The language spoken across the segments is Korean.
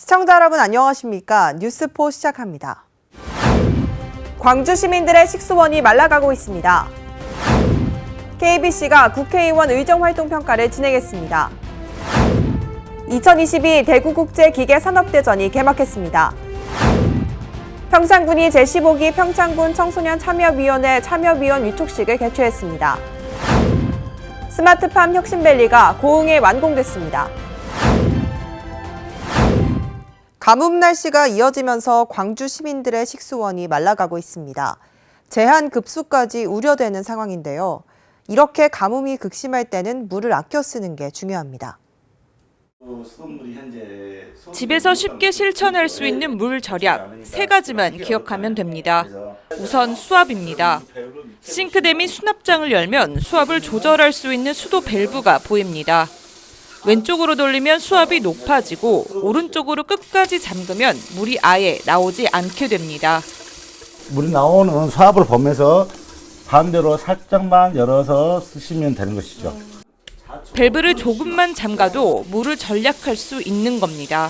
시청자 여러분 안녕하십니까? 뉴스포 시작합니다. 광주 시민들의 식수원이 말라가고 있습니다. KBC가 국회의원 의정활동평가를 진행했습니다. 2022 대구국제기계산업대전이 개막했습니다. 평창군이 제15기 평창군 청소년 참여위원회 참여위원 위촉식을 개최했습니다. 스마트팜 혁신밸리가 고흥에 완공됐습니다. 가뭄 날씨가 이어지면서 광주 시민들의 식수원이 말라가고 있습니다. 제한 급수까지 우려되는 상황인데요. 이렇게 가뭄이 극심할 때는 물을 아껴 쓰는 게 중요합니다. 집에서 쉽게 실천할 수 있는 물 절약, 세 가지만 기억하면 됩니다. 우선 수압입니다. 싱크대 및 수납장을 열면 수압을 조절할 수 있는 수도 밸브가 보입니다. 왼쪽으로 돌리면 수압이 높아지고 오른쪽으로 끝까지 잠그면 물이 아예 나오지 않게 됩니다. 물이 나오는 수압을 보면서 반대로 살짝만 열어서 쓰시면 되는 것이죠. 밸브를 조금만 잠가도 물을 절약할 수 있는 겁니다.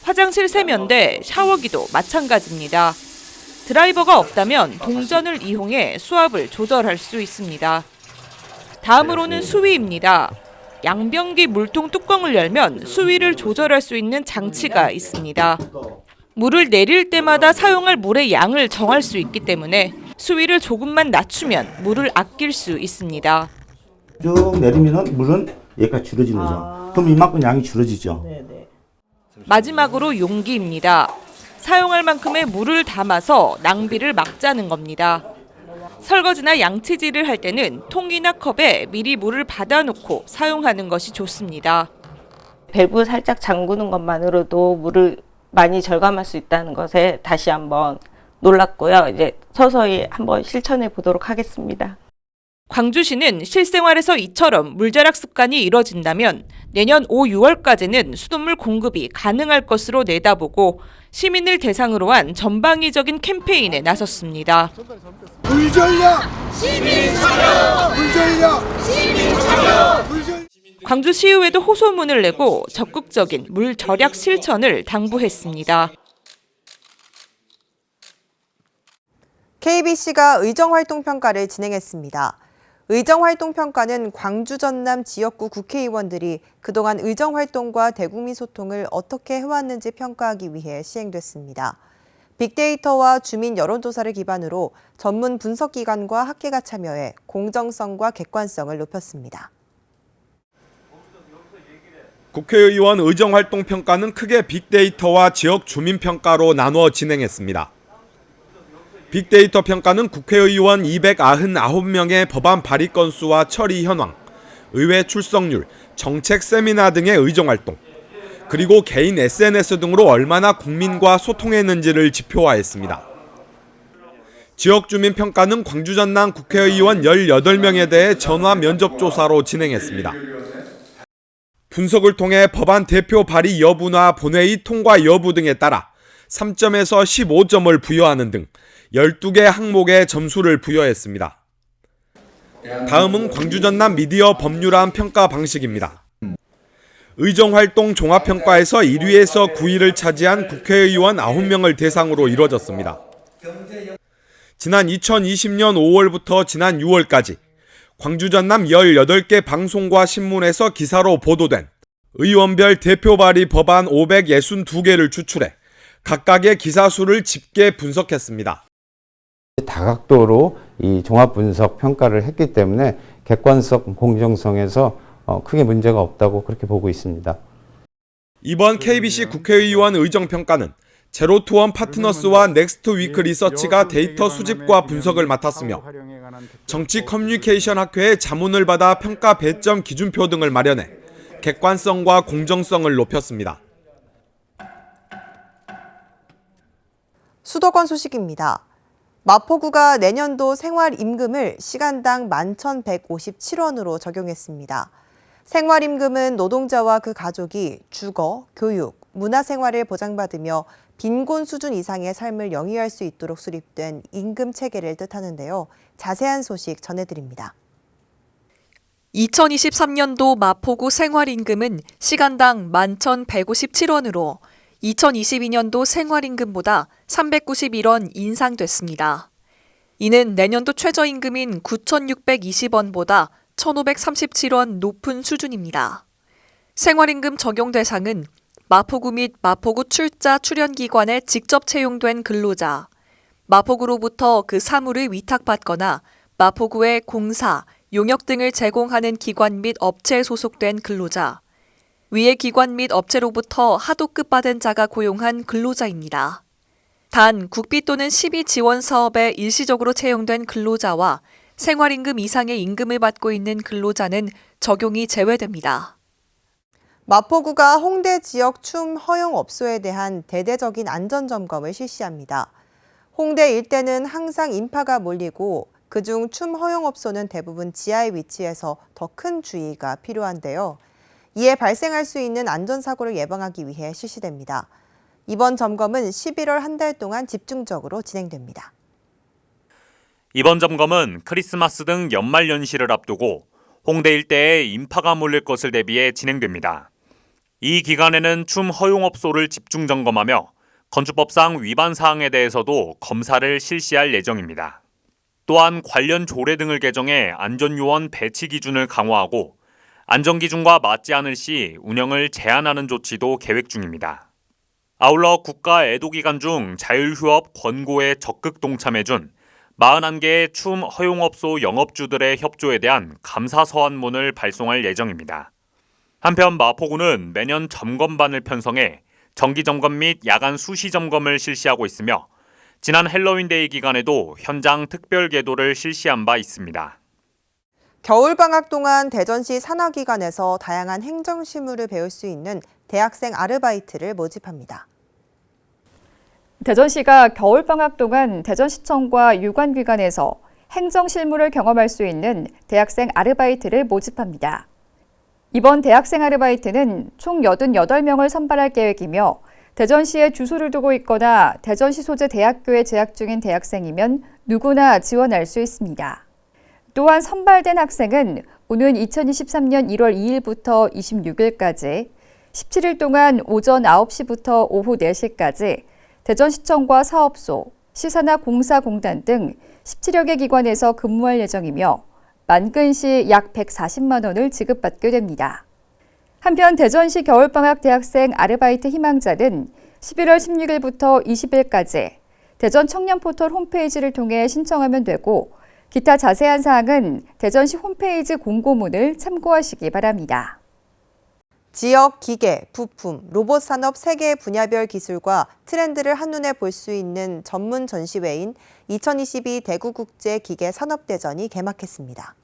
화장실 세면대, 샤워기도 마찬가지입니다. 드라이버가 없다면 동전을 이용해 수압을 조절할 수 있습니다. 다음으로는 수위입니다. 양변기 물통 뚜껑을 열면 수위를 조절할 수 있는 장치가 있습니다. 물을 내릴 때마다 사용할 물의 양을 정할 수 있기 때문에 수위를 조금만 낮추면 물을 아낄 수 있습니다. 쭉 내리면 물은 여기까지 줄어지는 거죠. 그럼 이만큼 양이 줄어지죠. 마지막으로 용기입니다. 사용할 만큼의 물을 담아서 낭비를 막자는 겁니다. 설거지나 양치질을 할 때는 통이나 컵에 미리 물을 받아놓고 사용하는 것이 좋습니다. 밸브 살짝 잠그는 것만으로도 물을 많이 절감할 수 있다는 것에 다시 한번 놀랐고요. 이제 서서히 한번 실천해 보도록 하겠습니다. 광주시는 실생활에서 이처럼 물절약 습관이 이뤄진다면 내년 5, 6월까지는 수돗물 공급이 가능할 것으로 내다보고 시민을 대상으로 한 전방위적인 캠페인에 나섰습니다. 물전략 시민 참여! 물전략 시민 참여! 광주시의회도 호소문을 내고 적극적인 물 절약 실천을 당부했습니다. KBC가 의정활동평가를 진행했습니다. 의정활동평가는 광주 전남 지역구 국회의원들이 그동안 의정활동과 대국민 소통을 어떻게 해왔는지 평가하기 위해 시행됐습니다. 빅데이터와 주민 여론조사를 기반으로 전문 분석기관과 학계가 참여해 공정성과 객관성을 높였습니다. 국회의원 의정활동평가는 크게 빅데이터와 지역 주민평가로 나누어 진행했습니다. 빅데이터 평가는 국회의원 299명의 법안 발의 건수와 처리 현황, 의회 출석률, 정책 세미나 등의 의정활동, 그리고 개인 SNS 등으로 얼마나 국민과 소통했는지를 지표화했습니다. 지역 주민 평가는 광주 전남 국회의원 18명에 대해 전화 면접 조사로 진행했습니다. 분석을 통해 법안 대표 발의 여부나 본회의 통과 여부 등에 따라 3점에서 15점을 부여하는 등 12개 항목에 점수를 부여했습니다. 다음은 광주 전남 미디어 법률안 평가 방식입니다. 의정활동 종합평가에서 1위에서 9위를 차지한 국회의원 9명을 대상으로 이뤄졌습니다. 지난 2020년 5월부터 지난 6월까지 광주 전남 18개 방송과 신문에서 기사로 보도된 의원별 대표 발의 법안 562개를 추출해 각각의 기사 수를 집계 분석했습니다. 다각도로 이 종합 분석 평가를 했기 때문에 객관성, 공정성에서 크게 문제가 없다고 그렇게 보고 있습니다. 이번 KBC 국회의원 의정평가는 제로투원 파트너스와 넥스트 위크 리서치가 데이터 수집과 분석을 맡았으며 정치 커뮤니케이션 학회의 자문을 받아 평가 배점 기준표 등을 마련해 객관성과 공정성을 높였습니다. 수도권 소식입니다. 마포구가 내년도 생활임금을 시간당 11,157원으로 적용했습니다. 생활임금은 노동자와 그 가족이 주거, 교육, 문화생활을 보장받으며 빈곤 수준 이상의 삶을 영위할 수 있도록 수립된 임금 체계를 뜻하는데요. 자세한 소식 전해드립니다. 2023년도 마포구 생활임금은 시간당 11,157원으로 2022년도 생활임금보다 391원 인상됐습니다. 이는 내년도 최저임금인 9,620원보다 1,537원 높은 수준입니다. 생활임금 적용 대상은 마포구 및 마포구 출자 출연기관에 직접 채용된 근로자, 마포구로부터 그 사무를 위탁받거나 마포구의 공사, 용역 등을 제공하는 기관 및 업체에 소속된 근로자, 위의 기관 및 업체로부터 하도급 받은 자가 고용한 근로자입니다. 단 국비 또는 시비 지원 사업에 일시적으로 채용된 근로자와 생활임금 이상의 임금을 받고 있는 근로자는 적용이 제외됩니다. 마포구가 홍대 지역 춤 허용업소에 대한 대대적인 안전점검을 실시합니다. 홍대 일대는 항상 인파가 몰리고 그중 춤 허용업소는 대부분 지하에 위치해서 더 큰 주의가 필요한데요. 이에 발생할 수 있는 안전사고를 예방하기 위해 실시됩니다. 이번 점검은 11월 한 달 동안 집중적으로 진행됩니다. 이번 점검은 크리스마스 등 연말 연시를 앞두고 홍대 일대에 인파가 몰릴 것을 대비해 진행됩니다. 이 기간에는 춤 허용업소를 집중 점검하며 건축법상 위반 사항에 대해서도 검사를 실시할 예정입니다. 또한 관련 조례 등을 개정해 안전요원 배치 기준을 강화하고 안전기준과 맞지 않을 시 운영을 제한하는 조치도 계획 중입니다. 아울러 국가 애도기간 중 자율휴업 권고에 적극 동참해준 41개의 춤 허용업소 영업주들의 협조에 대한 감사 서한문을 발송할 예정입니다. 한편 마포구는 매년 점검반을 편성해 정기점검 및 야간 수시점검을 실시하고 있으며 지난 헬로윈데이 기간에도 현장 특별계도를 실시한 바 있습니다. 겨울방학 동안 대전시 산하기관에서 다양한 행정실무를 배울 수 있는 대학생 아르바이트를 모집합니다. 대전시가 겨울방학 동안 대전시청과 유관기관에서 행정실무를 경험할 수 있는 대학생 아르바이트를 모집합니다. 이번 대학생 아르바이트는 총 88명을 선발할 계획이며 대전시에 주소를 두고 있거나 대전시 소재 대학교에 재학 중인 대학생이면 누구나 지원할 수 있습니다. 또한 선발된 학생은 오는 2023년 1월 2일부터 26일까지 17일 동안 오전 9시부터 오후 4시까지 대전시청과 사업소, 시사나 공사공단 등 17여 개 기관에서 근무할 예정이며 만근 시 약 140만 원을 지급받게 됩니다. 한편 대전시 겨울방학 대학생 아르바이트 희망자는 11월 16일부터 20일까지 대전 청년포털 홈페이지를 통해 신청하면 되고 기타 자세한 사항은 대전시 홈페이지 공고문을 참고하시기 바랍니다. 지역 기계, 부품, 로봇 산업 3개 분야별 기술과 트렌드를 한눈에 볼 수 있는 전문 전시회인 2022 대구국제기계산업대전이 개막했습니다.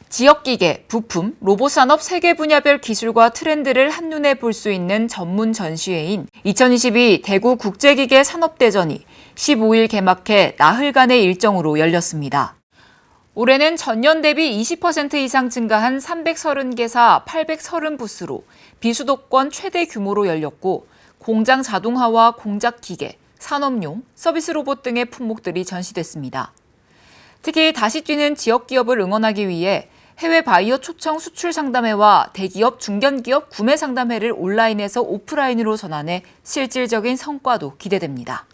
지역기계, 부품, 로봇산업 3개 분야별 기술과 트렌드를 한눈에 볼 수 있는 전문 전시회인 2022 대구국제기계산업대전이 15일 개막해 나흘간의 일정으로 열렸습니다. 올해는 전년 대비 20% 이상 증가한 330개사 830부스로 비수도권 최대 규모로 열렸고 공장 자동화와 공작 기계, 산업용, 서비스 로봇 등의 품목들이 전시됐습니다. 특히 다시 뛰는 지역 기업을 응원하기 위해 해외 바이어 초청 수출 상담회와 대기업, 중견기업 구매 상담회를 온라인에서 오프라인으로 전환해 실질적인 성과도 기대됩니다.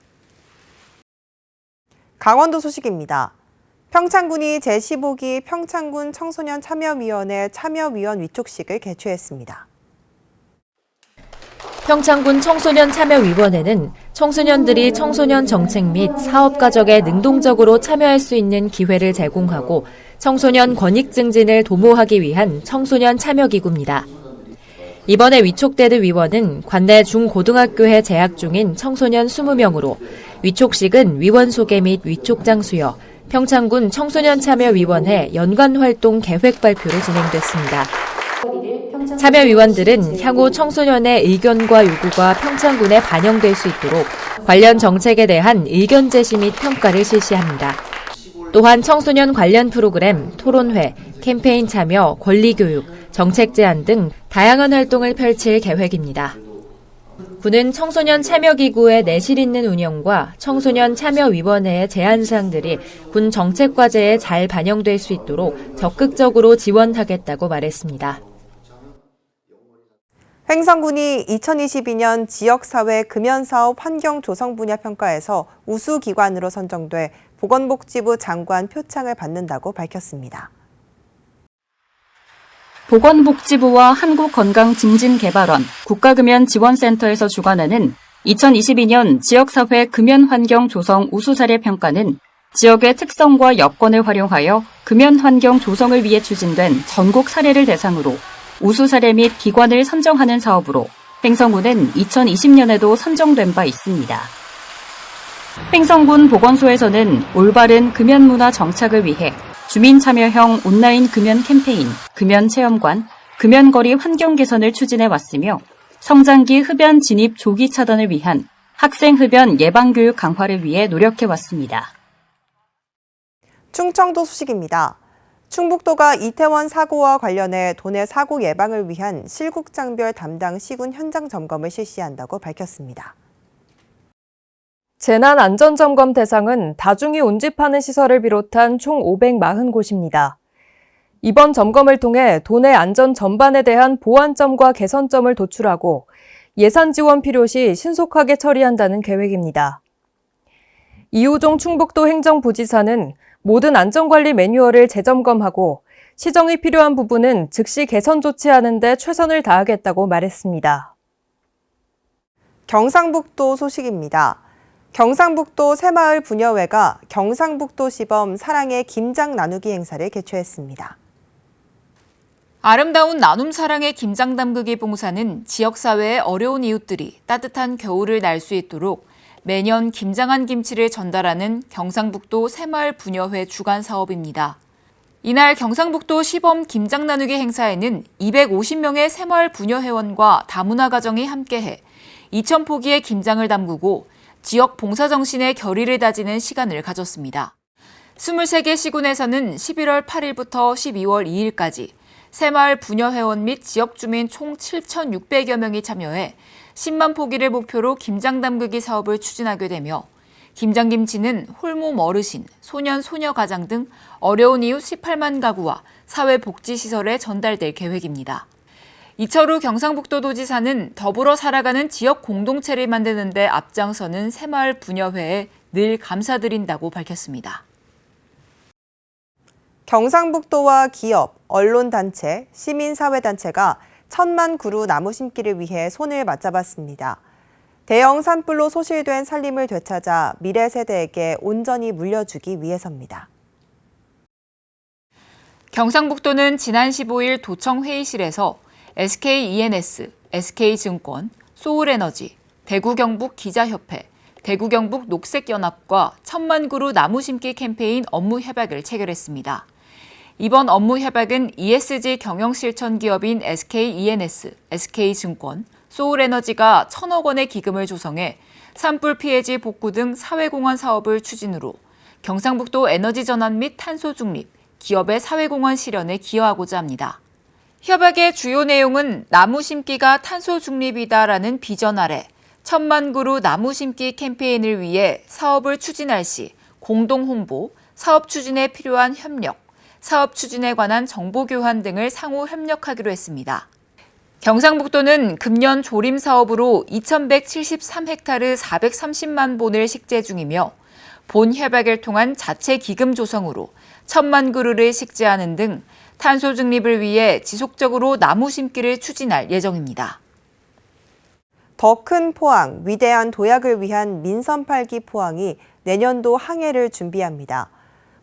강원도 소식입니다. 평창군이 제15기 평창군 청소년 참여위원회 참여위원 위촉식을 개최했습니다. 평창군 청소년 참여위원회는 청소년들이 청소년 정책 및 사업 과정에 능동적으로 참여할 수 있는 기회를 제공하고 청소년 권익 증진을 도모하기 위한 청소년 참여기구입니다. 이번에 위촉되는 위원은 관내 중고등학교에 재학 중인 청소년 20명으로 위촉식은 위원 소개 및 위촉장 수여, 평창군 청소년참여위원회 연관활동 계획 발표로 진행됐습니다. 참여위원들은 향후 청소년의 의견과 요구가 평창군에 반영될 수 있도록 관련 정책에 대한 의견 제시 및 평가를 실시합니다. 또한 청소년 관련 프로그램, 토론회, 캠페인 참여, 권리교육, 정책 제안 등 다양한 활동을 펼칠 계획입니다. 군은 청소년 참여기구의 내실 있는 운영과 청소년 참여위원회의 제안사항들이 군 정책과제에 잘 반영될 수 있도록 적극적으로 지원하겠다고 말했습니다. 횡성군이 2022년 지역사회 금연사업 환경조성 분야 평가에서 우수기관으로 선정돼 보건복지부 장관 표창을 받는다고 밝혔습니다. 보건복지부와 한국건강증진개발원, 국가금연지원센터에서 주관하는 2022년 지역사회 금연환경조성 우수사례 평가는 지역의 특성과 여건을 활용하여 금연환경 조성을 위해 추진된 전국 사례를 대상으로 우수사례 및 기관을 선정하는 사업으로 횡성군은 2020년에도 선정된 바 있습니다. 횡성군 보건소에서는 올바른 금연문화 정착을 위해 주민 참여형 온라인 금연 캠페인, 금연체험관, 금연거리 환경 개선을 추진해 왔으며 성장기 흡연 진입 조기 차단을 위한 학생 흡연 예방교육 강화를 위해 노력해 왔습니다. 충청도 소식입니다. 충북도가 이태원 사고와 관련해 도내 사고 예방을 위한 실국장별 담당 시군 현장 점검을 실시한다고 밝혔습니다. 재난안전점검 대상은 다중이 운집하는 시설을 비롯한 총 540곳입니다. 이번 점검을 통해 도내 안전 전반에 대한 보완점과 개선점을 도출하고 예산 지원 필요시 신속하게 처리한다는 계획입니다. 이호종 충북도 행정부지사는 모든 안전관리 매뉴얼을 재점검하고 시정이 필요한 부분은 즉시 개선 조치하는 데 최선을 다하겠다고 말했습니다. 경상북도 소식입니다. 경상북도 새마을 부녀회가 경상북도 시범 사랑의 김장 나누기 행사를 개최했습니다. 아름다운 나눔 사랑의 김장 담그기 봉사는 지역사회의 어려운 이웃들이 따뜻한 겨울을 날 수 있도록 매년 김장한 김치를 전달하는 경상북도 새마을 부녀회 주관 사업입니다. 이날 경상북도 시범 김장 나누기 행사에는 250명의 새마을 부녀회원과 다문화 가정이 함께해 2,000포기의 김장을 담그고 지역 봉사정신의 결의를 다지는 시간을 가졌습니다. 23개 시군에서는 11월 8일부터 12월 2일까지 새마을 부녀회원 및 지역주민 총 7,600여 명이 참여해 10만 포기를 목표로 김장 담그기 사업을 추진하게 되며 김장김치는 홀몸 어르신, 소년, 소녀 가장 등 어려운 이웃 18만 가구와 사회복지시설에 전달될 계획입니다. 이철우 경상북도도지사는 더불어 살아가는 지역 공동체를 만드는 데 앞장서는 새마을 부녀회에 늘 감사드린다고 밝혔습니다. 경상북도와 기업, 언론단체, 시민사회단체가 1,000만 그루 나무 심기를 위해 손을 맞잡았습니다. 대형 산불로 소실된 산림을 되찾아 미래 세대에게 온전히 물려주기 위해서입니다. 경상북도는 지난 15일 도청 회의실에서 SK-E&S, SK증권, 소울에너지, 대구경북 기자협회, 대구경북 녹색연합과 1,000만 그루 나무 심기 캠페인 업무 협약을 체결했습니다. 이번 업무 협약은 ESG 경영실천 기업인 SK-E&S, SK증권, 소울에너지가 1,000억 원의 기금을 조성해 산불 피해지 복구 등 사회공헌 사업을 추진으로 경상북도 에너지 전환 및 탄소 중립, 기업의 사회공헌 실현에 기여하고자 합니다. 협약의 주요 내용은 나무 심기가 탄소 중립이다라는 비전 아래 1,000만 그루 나무 심기 캠페인을 위해 사업을 추진할 시 공동 홍보, 사업 추진에 필요한 협력, 사업 추진에 관한 정보 교환 등을 상호 협력하기로 했습니다. 경상북도는 금년 조림 사업으로 2,173헥타르 430만 본을 식재 중이며 본 협약을 통한 자체 기금 조성으로 1,000만 그루를 식재하는 등 탄소 중립을 위해 지속적으로 나무 심기를 추진할 예정입니다. 더 큰 포항, 위대한 도약을 위한 민선 8기 포항이 내년도 항해를 준비합니다.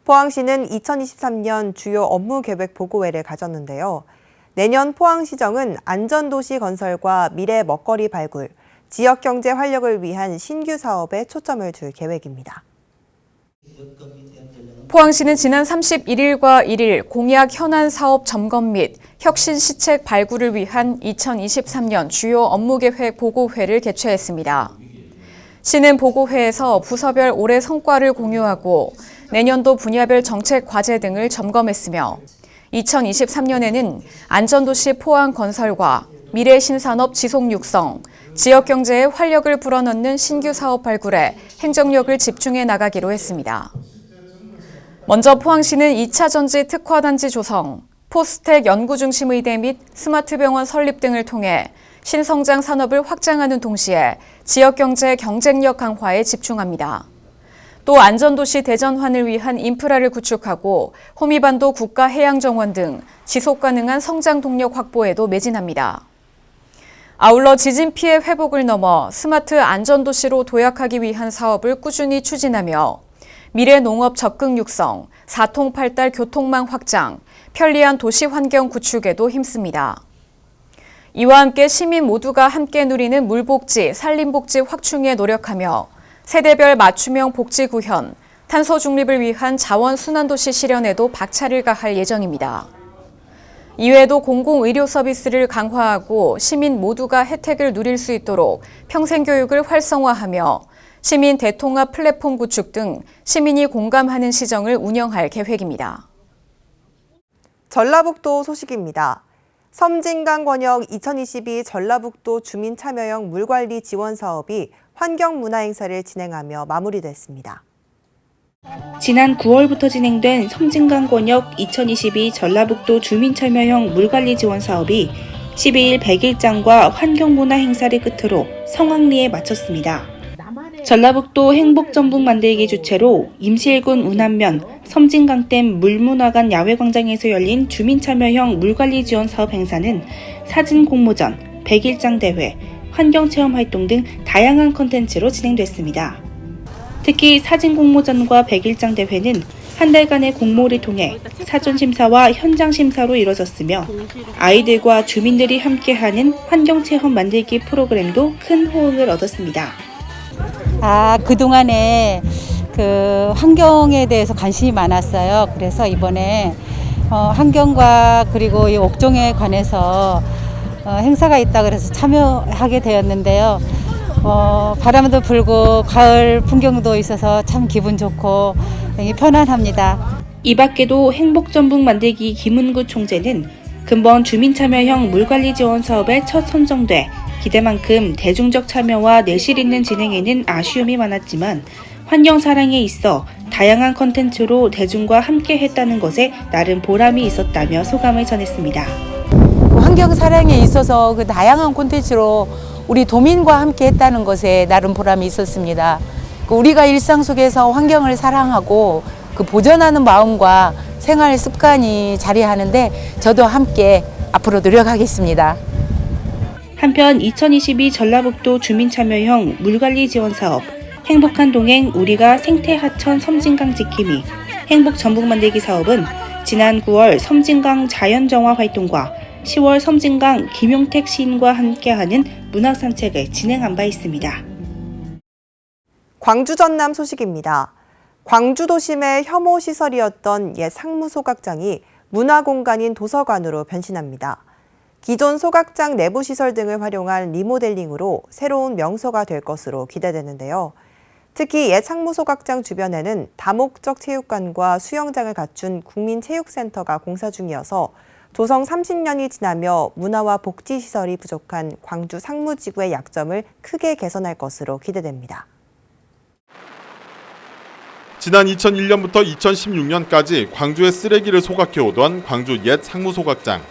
포항시는 2023년 주요 업무 계획 보고회를 가졌는데요. 내년 포항시정은 안전도시 건설과 미래 먹거리 발굴, 지역경제 활력을 위한 신규 사업에 초점을 둘 계획입니다. 포항시는 지난 31일과 1일 공약 현안 사업 점검 및 혁신 시책 발굴을 위한 2023년 주요 업무계획 보고회를 개최했습니다. 시는 보고회에서 부서별 올해 성과를 공유하고 내년도 분야별 정책 과제 등을 점검했으며 2023년에는 안전도시 포항 건설과 미래 신산업 지속 육성, 지역경제에 활력을 불어넣는 신규 사업 발굴에 행정력을 집중해 나가기로 했습니다. 먼저 포항시는 2차 전지 특화단지 조성, 포스텍 연구중심 의대 및 스마트 병원 설립 등을 통해 신성장 산업을 확장하는 동시에 지역경제 경쟁력 강화에 집중합니다. 또 안전도시 대전환을 위한 인프라를 구축하고 호미반도 국가해양정원 등 지속가능한 성장 동력 확보에도 매진합니다. 아울러 지진 피해 회복을 넘어 스마트 안전도시로 도약하기 위한 사업을 꾸준히 추진하며 미래 농업 적극 육성, 사통팔달 교통망 확장, 편리한 도시 환경 구축에도 힘씁니다. 이와 함께 시민 모두가 함께 누리는 물복지, 산림복지 확충에 노력하며 세대별 맞춤형 복지 구현, 탄소 중립을 위한 자원 순환도시 실현에도 박차를 가할 예정입니다. 이외에도 공공의료 서비스를 강화하고 시민 모두가 혜택을 누릴 수 있도록 평생교육을 활성화하며 시민 대통합 플랫폼 구축 등 시민이 공감하는 시정을 운영할 계획입니다. 전라북도 소식입니다. 섬진강권역 2022 전라북도 주민참여형 물관리 지원 사업이 환경문화행사를 진행하며 마무리됐습니다. 지난 9월부터 진행된 섬진강권역 2022 전라북도 주민참여형 물관리 지원 사업이 12일 100일장과 환경문화행사를 끝으로 성황리에 마쳤습니다. 전라북도 행복전북 만들기 주체로 임실군 운암면 섬진강댐 물문화관 야외광장에서 열린 주민참여형 물관리 지원 사업 행사는 사진 공모전, 100일장 대회, 환경체험 활동 등 다양한 콘텐츠로 진행됐습니다. 특히 사진 공모전과 100일장 대회는 한 달간의 공모를 통해 사전심사와 현장심사로 이뤄졌으며 아이들과 주민들이 함께하는 환경체험 만들기 프로그램도 큰 호응을 얻었습니다. 그동안에 환경에 대해서 관심이 많았어요. 그래서 이번에 환경과 그리고 이 옥종에 관해서 행사가 있다 그래서 참여하게 되었는데요. 바람도 불고 가을 풍경도 있어서 참 기분 좋고 되게 편안합니다. 이 밖에도 행복전북 만들기 김은구 총재는 근본 주민참여형 물관리 지원 사업에 첫 선정돼 기대만큼 대중적 참여와 내실 있는 진행에는 아쉬움이 많았지만 환경 사랑에 있어 다양한 컨텐츠로 대중과 함께 했다는 것에 나름 보람이 있었다며 소감을 전했습니다. 환경 사랑에 있어서 그 다양한 콘텐츠로 우리 도민과 함께 했다는 것에 나름 보람이 있었습니다. 우리가 일상 속에서 환경을 사랑하고 그 보존하는 마음과 생활 습관이 자리하는데 저도 함께 앞으로 노력하겠습니다. 한편 2022 전라북도 주민참여형 물관리 지원 사업 행복한 동행 우리가 생태하천 섬진강 지킴이 행복전북 만들기 사업은 지난 9월 섬진강 자연정화 활동과 10월 섬진강 김용택 시인과 함께하는 문학산책을 진행한 바 있습니다. 광주 전남 소식입니다. 광주 도심의 혐오시설이었던 옛 상무소각장이 문화공간인 도서관으로 변신합니다. 기존 소각장 내부 시설 등을 활용한 리모델링으로 새로운 명소가 될 것으로 기대되는데요. 특히 옛 상무소각장 주변에는 다목적 체육관과 수영장을 갖춘 국민체육센터가 공사 중이어서 조성 30년이 지나며 문화와 복지시설이 부족한 광주 상무지구의 약점을 크게 개선할 것으로 기대됩니다. 지난 2001년부터 2016년까지 광주의 쓰레기를 소각해오던 광주 옛 상무소각장.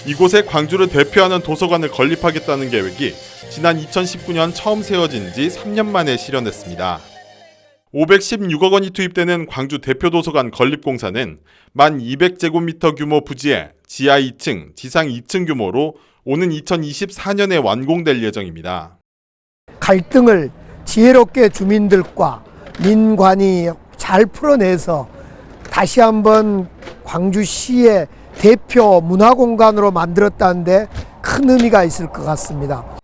이곳에 광주를 대표하는 도서관을 건립하겠다는 계획이 지난 2019년 처음 세워진 지 3년 만에 실현됐습니다. 516억 원이 투입되는 광주 대표도서관 건립공사는 1200제곱미터 규모 부지에 지하 2층, 지상 2층 규모로 오는 2024년에 완공될 예정입니다. 갈등을 지혜롭게 주민들과 민관이 잘 풀어내서 다시 한번 광주시의 대표 문화공간으로 만들었다는데 큰 의미가 있을 것 같습니다.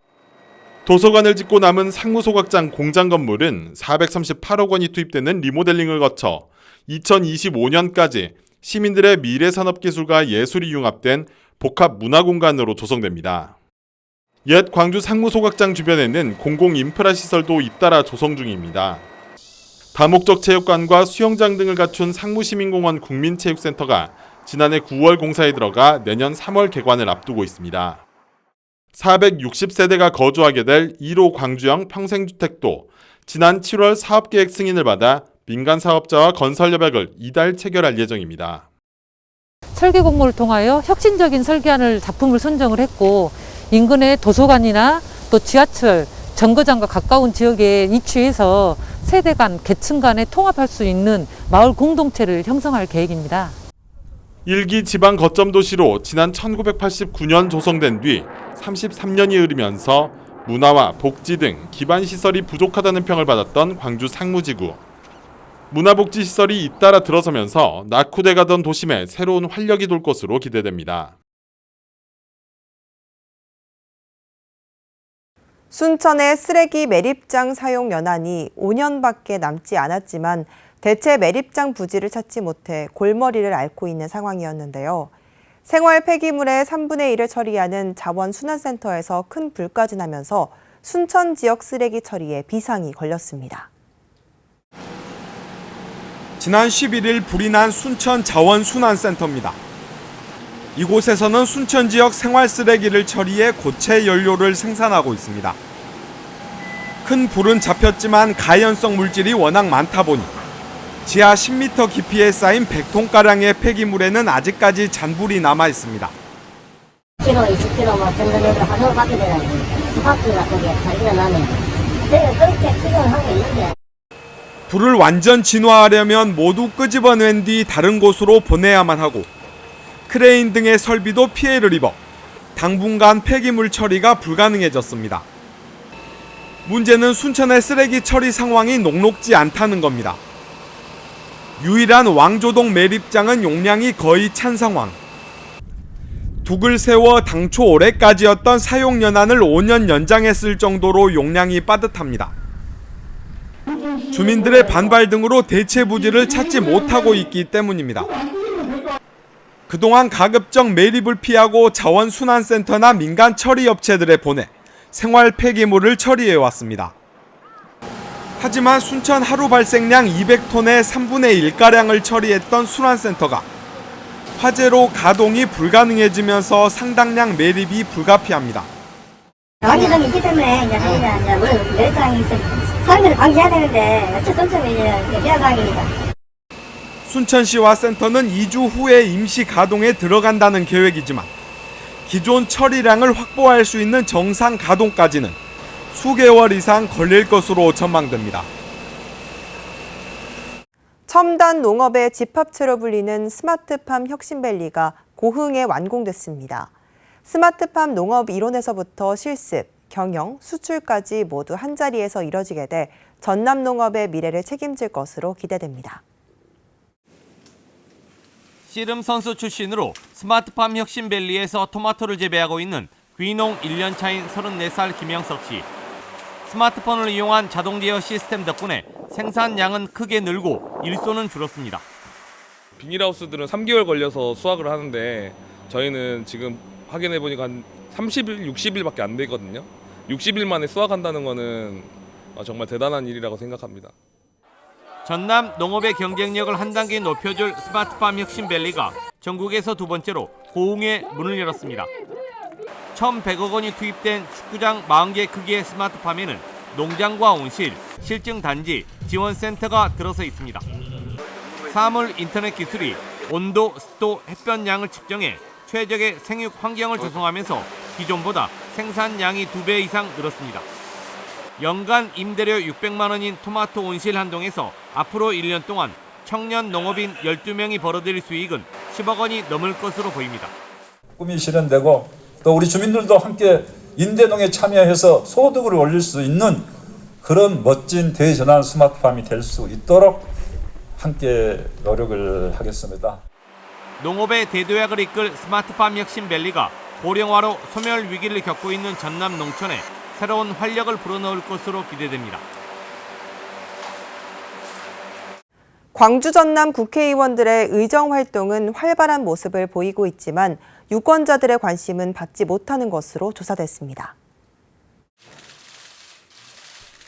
도서관을 짓고 남은 상무소각장 공장 건물은 438억 원이 투입되는 리모델링을 거쳐 2025년까지 시민들의 미래산업기술과 예술이 융합된 복합 문화공간으로 조성됩니다. 옛 광주 상무소각장 주변에는 공공인프라시설도 잇따라 조성 중입니다. 다목적 체육관과 수영장 등을 갖춘 상무시민공원 국민체육센터가 지난해 9월 공사에 들어가 내년 3월 개관을 앞두고 있습니다. 460세대가 거주하게 될 1호 광주형 평생주택도 지난 7월 사업계획 승인을 받아 민간 사업자와 건설협약을 이달 체결할 예정입니다. 설계 공모를 통하여 혁신적인 설계안을 작품을 선정을 했고 인근의 도서관이나 또 지하철, 정거장과 가까운 지역에 위치해서 세대 간, 계층 간에 통합할 수 있는 마을 공동체를 형성할 계획입니다. 1기 지방 거점 도시로 지난 1989년 조성된 뒤 33년이 흐르면서 문화와 복지 등 기반 시설이 부족하다는 평을 받았던 광주 상무지구. 문화복지 시설이 잇따라 들어서면서 낙후돼가던 도심에 새로운 활력이 돌 것으로 기대됩니다. 순천의 쓰레기 매립장 사용 연한이 5년밖에 남지 않았지만 대체 매립장 부지를 찾지 못해 골머리를 앓고 있는 상황이었는데요. 생활 폐기물의 3분의 1을 처리하는 자원순환센터에서 큰 불까지 나면서 순천 지역 쓰레기 처리에 비상이 걸렸습니다. 지난 11일 불이 난 순천 자원순환센터입니다. 이곳에서는 순천 지역 생활 쓰레기를 처리해 고체 연료를 생산하고 있습니다. 큰 불은 잡혔지만 가연성 물질이 워낙 많다 보니 지하 10m 깊이에 쌓인 100톤가량의 폐기물에는 아직까지 잔불이 남아 있습니다. 10kg, 20kg 뭐 정도 되고 하도 받게 되는 스파크 같은 게 발기가 나면 저희가 그렇게 추정을 하고 있는데 불을 완전 진화하려면 모두 끄집어낸 뒤 다른 곳으로 보내야만 하고 크레인 등의 설비도 피해를 입어 당분간 폐기물 처리가 불가능해졌습니다. 문제는 순천의 쓰레기 처리 상황이 녹록지 않다는 겁니다. 유일한 왕조동 매립장은 용량이 거의 찬 상황. 둑을 세워 당초 올해까지였던 사용 연한을 5년 연장했을 정도로 용량이 빠듯합니다. 주민들의 반발 등으로 대체 부지를 찾지 못하고 있기 때문입니다. 그동안 가급적 매립을 피하고 자원순환센터나 민간 처리업체들에 보내 생활 폐기물을 처리해왔습니다. 하지만 순천 하루 발생량 200톤의 3분의 1가량을 처리했던 순환센터가 화재로 가동이 불가능해지면서 상당량 매립이 불가피합니다. 관계성이 있기 때문에 이제 매립장이 사람들을 방지해야 되는데 어쩔 수 없으면 이제 미안상입니다. 순천시와 센터는 2주 후에 임시 가동에 들어간다는 계획이지만 기존 처리량을 확보할 수 있는 정상 가동까지는 수개월 이상 걸릴 것으로 전망됩니다. 첨단 농업의 집합체로 불리는 스마트팜 혁신밸리가 고흥에 완공됐습니다. 스마트팜 농업 이론에서부터 실습, 경영, 수출까지 모두 한자리에서 이뤄지게 돼 전남 농업의 미래를 책임질 것으로 기대됩니다. 씨름 선수 출신으로 스마트팜 혁신밸리에서 토마토를 재배하고 있는 귀농 1년 차인 34살 김영석 씨. 스마트폰을 이용한 자동 제어 시스템 덕분에 생산량은 크게 늘고 일손은 줄었습니다. 비닐하우스들은 3개월 걸려서 수확을 하는데 저희는 지금 확인해보니까 한 30일, 60일밖에 안 되거든요. 60일 만에 수확한다는 거는 정말 대단한 일이라고 생각합니다. 전남 농업의 경쟁력을 한 단계 높여줄 스마트팜 혁신밸리가 전국에서 두 번째로 고흥에 문을 열었습니다. 1,100억 원이 투입된 축구장 40개 크기의 스마트팜에는 농장과 온실, 실증 단지, 지원센터가 들어서 있습니다. 사물 인터넷 기술이 온도, 습도, 햇볕량을 측정해 최적의 생육 환경을 조성하면서 기존보다 생산량이 2배 이상 늘었습니다. 연간 임대료 600만 원인 토마토 온실 한 동에서 앞으로 1년 동안 청년 농업인 12명이 벌어들일 수익은 10억 원이 넘을 것으로 보입니다. 꿈이 실현되고 또 우리 주민들도 함께 인대농에 참여해서 소득을 올릴 수 있는 그런 멋진 대전환 스마트팜이 될 수 있도록 함께 노력을 하겠습니다. 농업의 대도약을 이끌 스마트팜 혁신밸리가 고령화로 소멸 위기를 겪고 있는 전남 농촌에 새로운 활력을 불어넣을 것으로 기대됩니다. 광주 전남 국회의원들의 의정 활동은 활발한 모습을 보이고 있지만 유권자들의 관심은 받지 못하는 것으로 조사됐습니다.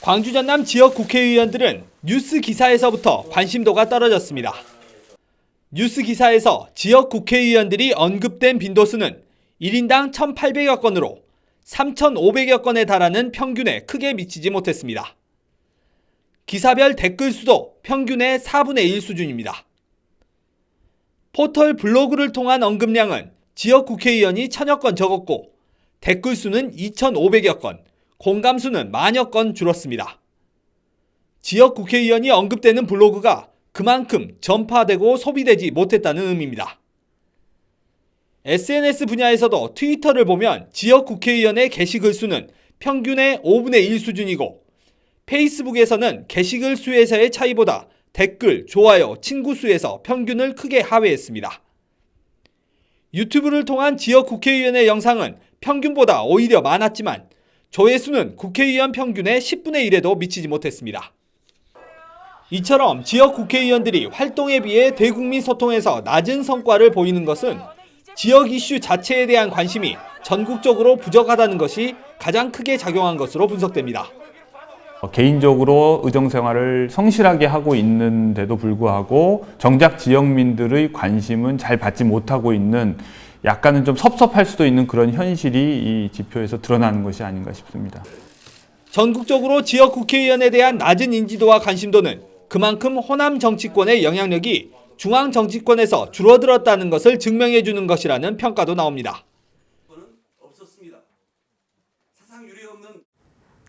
광주 전남 지역 국회의원들은 뉴스 기사에서부터 관심도가 떨어졌습니다. 뉴스 기사에서 지역 국회의원들이 언급된 빈도수는 1인당 1,800여 건으로 3,500여 건에 달하는 평균에 크게 미치지 못했습니다. 기사별 댓글 수도 평균의 4분의 1 수준입니다. 포털 블로그를 통한 언급량은 지역 국회의원이 1,000여 건 적었고 댓글 수는 2,500여 건, 공감 수는 만여 건 줄었습니다. 지역 국회의원이 언급되는 블로그가 그만큼 전파되고 소비되지 못했다는 의미입니다. SNS 분야에서도 트위터를 보면 지역 국회의원의 게시글 수는 평균의 5분의 1 수준이고, 페이스북에서는 게시글 수에서의 차이보다 댓글, 좋아요, 친구 수에서 평균을 크게 하회했습니다. 유튜브를 통한 지역 국회의원의 영상은 평균보다 오히려 많았지만 조회수는 국회의원 평균의 10분의 1에도 미치지 못했습니다. 이처럼 지역 국회의원들이 활동에 비해 대국민 소통에서 낮은 성과를 보이는 것은 지역 이슈 자체에 대한 관심이 전국적으로 부족하다는 것이 가장 크게 작용한 것으로 분석됩니다. 개인적으로 의정생활을 성실하게 하고 있는데도 불구하고 정작 지역민들의 관심은 잘 받지 못하고 있는, 약간은 좀 섭섭할 수도 있는 그런 현실이 이 지표에서 드러나는 것이 아닌가 싶습니다. 전국적으로 지역 국회의원에 대한 낮은 인지도와 관심도는 그만큼 호남 정치권의 영향력이 중앙 정치권에서 줄어들었다는 것을 증명해 주는 것이라는 평가도 나옵니다.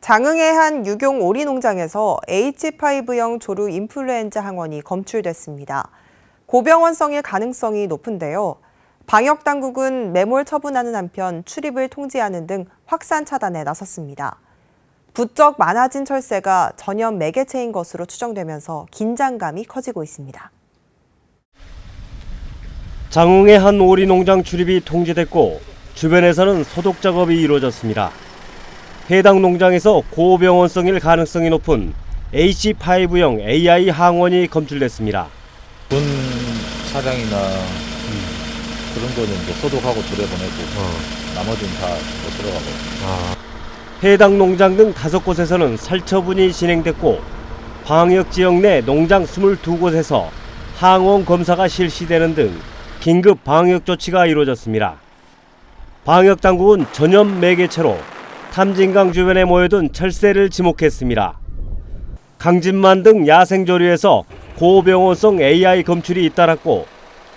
장흥의 한 유경 오리 농장에서 H5형 조류 인플루엔자 항원이 검출됐습니다. 고병원성일 가능성이 높은데요. 방역당국은 매몰 처분하는 한편 출입을 통제하는 등 확산 차단에 나섰습니다. 부쩍 많아진 철새가 전염 매개체인 것으로 추정되면서 긴장감이 커지고 있습니다. 장흥의 한 오리 농장 출입이 통제됐고 주변에서는 소독 작업이 이루어졌습니다. 해당 농장에서 고병원성일 가능성이 높은 H5형 AI 항원이 검출됐습니다. 군 차량이나 그런 거는 이제 소독하고 들여보내고 나머지는 다 못 들어가고. 해당 농장 등 5곳에서는 살처분이 진행됐고 방역지역 내 농장 22곳에서 항원 검사가 실시되는 등 긴급 방역 조치가 이루어졌습니다. 방역당국은 전염 매개체로 탐진강 주변에 모여든 철새를 지목했습니다. 강진만 등 야생조류에서 고병원성 AI 검출이 잇따랐고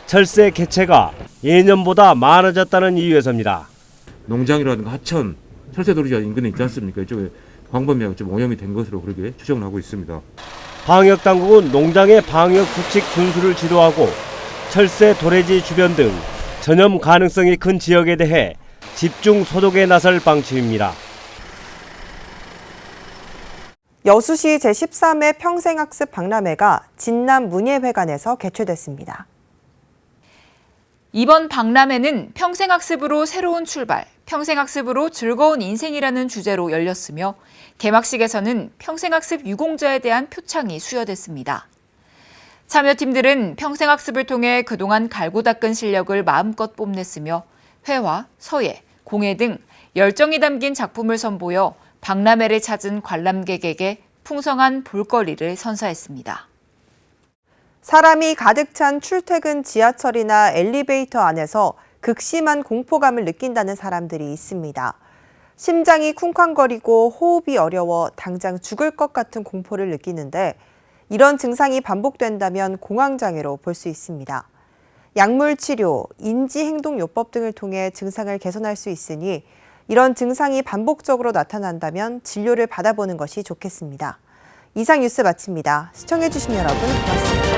철새 개체가 예년보다 많아졌다는 이유에서입니다. 농장이라든가 하천, 철새도리자 인근에 있지 않습니까? 이쪽에 광범위하게 좀 오염이 된 것으로 그렇게 추정을 하고 있습니다. 방역당국은 농장의 방역 수칙 준수를 지도하고 철새 도래지 주변 등 전염 가능성이 큰 지역에 대해 집중 소독에 나설 방침입니다. 여수시 제13회 평생학습 박람회가 진남 문예회관에서 개최됐습니다. 이번 박람회는 평생학습으로 새로운 출발, 평생학습으로 즐거운 인생이라는 주제로 열렸으며 개막식에서는 평생학습 유공자에 대한 표창이 수여됐습니다. 참여팀들은 평생학습을 통해 그동안 갈고 닦은 실력을 마음껏 뽐냈으며 회화, 서예, 공예 등 열정이 담긴 작품을 선보여 박람회를 찾은 관람객에게 풍성한 볼거리를 선사했습니다. 사람이 가득 찬 출퇴근 지하철이나 엘리베이터 안에서 극심한 공포감을 느낀다는 사람들이 있습니다. 심장이 쿵쾅거리고 호흡이 어려워 당장 죽을 것 같은 공포를 느끼는데 이런 증상이 반복된다면 공황장애로 볼 수 있습니다. 약물치료, 인지행동요법 등을 통해 증상을 개선할 수 있으니 이런 증상이 반복적으로 나타난다면 진료를 받아보는 것이 좋겠습니다. 이상 뉴스 마칩니다. 시청해주신 여러분 고맙습니다.